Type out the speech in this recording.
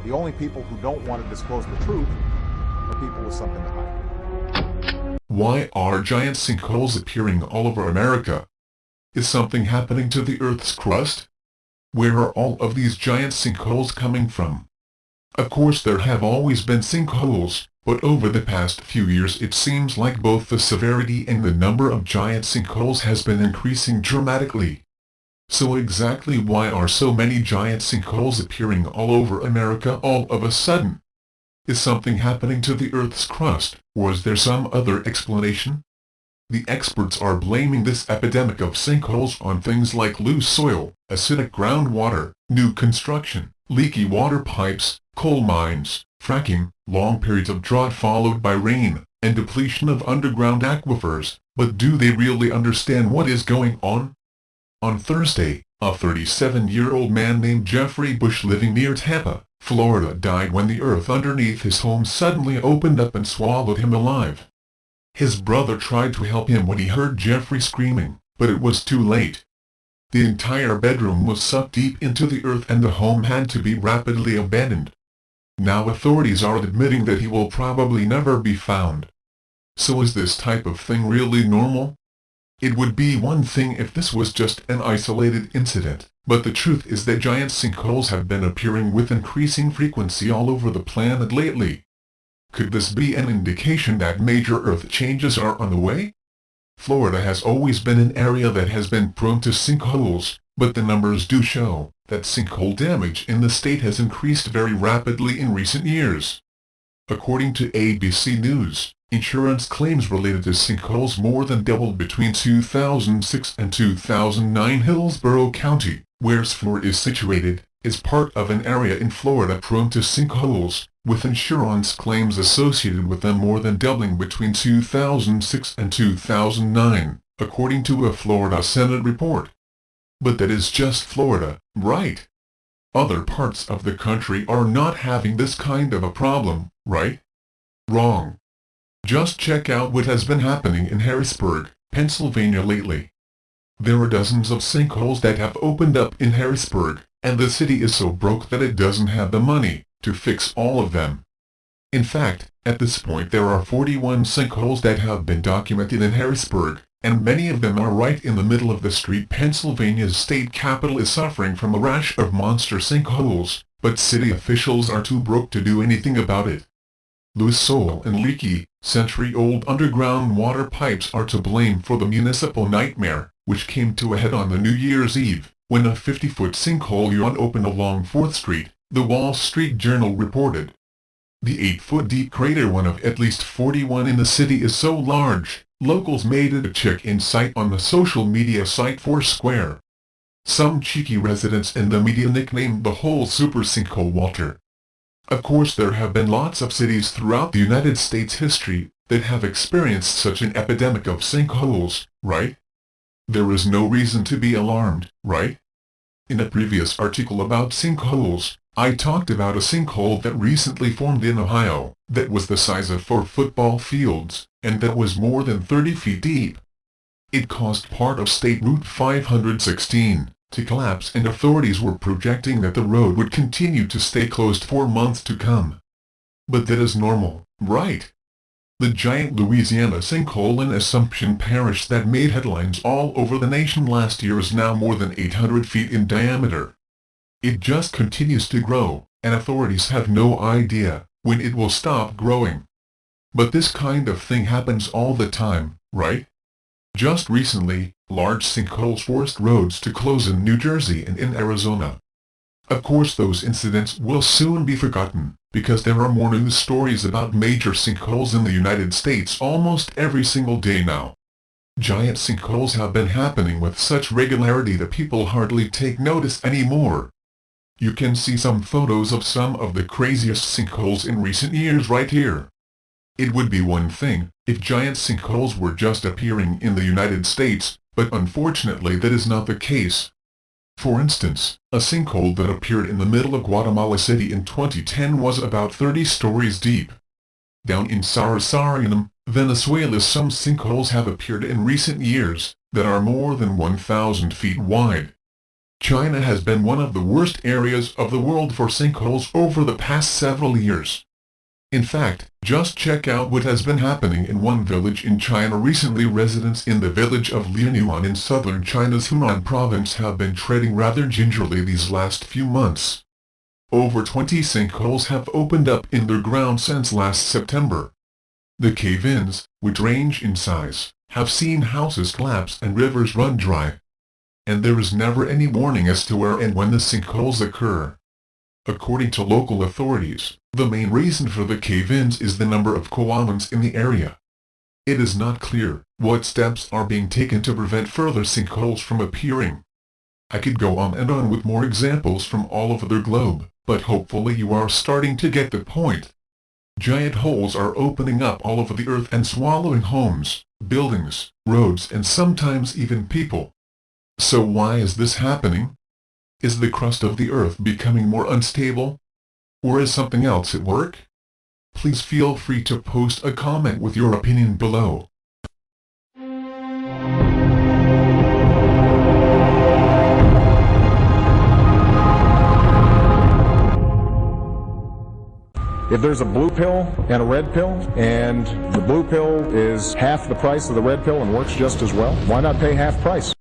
The only people who don't want to disclose the truth are people with something to hide. Why are giant sinkholes appearing all over America? Is something happening to the Earth's crust? Where are all of these giant sinkholes coming from? Of course there have always been sinkholes, but over the past few years it seems like both the severity and the number of giant sinkholes has been increasing dramatically. So exactly why are so many giant sinkholes appearing all over America all of a sudden? Is something happening to the Earth's crust, or is there some other explanation? The experts are blaming this epidemic of sinkholes on things like loose soil, acidic groundwater, new construction, leaky water pipes, coal mines, fracking, long periods of drought followed by rain, and depletion of underground aquifers. But do they really understand what is going on? On Thursday, a 37-year-old man named Jeffrey Bush living near Tampa, Florida died when the earth underneath his home suddenly opened up and swallowed him alive. His brother tried to help him when he heard Jeffrey screaming, but it was too late. The entire bedroom was sucked deep into the earth and the home had to be rapidly abandoned. Now authorities are admitting that he will probably never be found. So is this type of thing really normal? It would be one thing if this was just an isolated incident, but the truth is that giant sinkholes have been appearing with increasing frequency all over the planet lately. Could this be an indication that major Earth changes are on the way? Florida has always been an area that has been prone to sinkholes, but the numbers do show that sinkhole damage in the state has increased very rapidly in recent years. According to ABC News, insurance claims related to sinkholes more than doubled between 2006 and 2009. Hillsborough County, where Florida is situated, is part of an area in Florida prone to sinkholes, with insurance claims associated with them more than doubling between 2006 and 2009, according to a Florida Senate report. But that is just Florida, right? Other parts of the country are not having this kind of a problem, right? Wrong. Just check out what has been happening in Harrisburg, Pennsylvania lately. There are dozens of sinkholes that have opened up in Harrisburg, and the city is so broke that it doesn't have the money to fix all of them. In fact, at this point there are 41 sinkholes that have been documented in Harrisburg, and many of them are right in the middle of the street. Pennsylvania's state capital is suffering from a rash of monster sinkholes, but city officials are too broke to do anything about it. Loose soil and leaky, century-old underground water pipes are to blame for the municipal nightmare, which came to a head on the New Year's Eve, when a 50-foot sinkhole yawn opened along 4th Street, the Wall Street Journal reported. The 8-foot deep crater, one of at least 41 in the city, is so large, locals made it a check-in site on the social media site Foursquare. Some cheeky residents in the media nicknamed the whole super sinkhole Walter. Of course there have been lots of cities throughout the United States history that have experienced such an epidemic of sinkholes, right? There is no reason to be alarmed, right? In a previous article about sinkholes, I talked about a sinkhole that recently formed in Ohio, that was the size of 4 football fields, and that was more than 30 feet deep. It caused part of State Route 516 to collapse, and authorities were projecting that the road would continue to stay closed for months to come. But that is normal, right? The giant Louisiana sinkhole in Assumption Parish that made headlines all over the nation last year is now more than 800 feet in diameter. It just continues to grow, and authorities have no idea when it will stop growing. But this kind of thing happens all the time, right? Just recently, large sinkholes forced roads to close in New Jersey and in Arizona. Of course those incidents will soon be forgotten, because there are more news stories about major sinkholes in the United States almost every single day now. Giant sinkholes have been happening with such regularity that people hardly take notice anymore. You can see some photos of some of the craziest sinkholes in recent years right here. It would be one thing if giant sinkholes were just appearing in the United States, but unfortunately that is not the case. For instance, a sinkhole that appeared in the middle of Guatemala City in 2010 was about 30 stories deep. Down in Suriname, Venezuela, some sinkholes have appeared in recent years that are more than 1,000 feet wide. China has been one of the worst areas of the world for sinkholes over the past several years. In fact, just check out what has been happening in one village in China recently. Residents in the village of Lianyuan in southern China's Hunan province have been treading rather gingerly these last few months. Over 20 sinkholes have opened up in their ground since last September. The cave-ins, which range in size, have seen houses collapse and rivers run dry. And there is never any warning as to where and when the sinkholes occur. According to local authorities, the main reason for the cave-ins is the number of koalans in the area. It is not clear what steps are being taken to prevent further sinkholes from appearing. I could go on and on with more examples from all over the globe, but hopefully you are starting to get the point. Giant holes are opening up all over the earth and swallowing homes, buildings, roads, and sometimes even people. So why is this happening? Is the crust of the earth becoming more unstable? Or is something else at work? Please feel free to post a comment with your opinion below. If there's a blue pill and a red pill, and the blue pill is half the price of the red pill and works just as well, why not pay half price?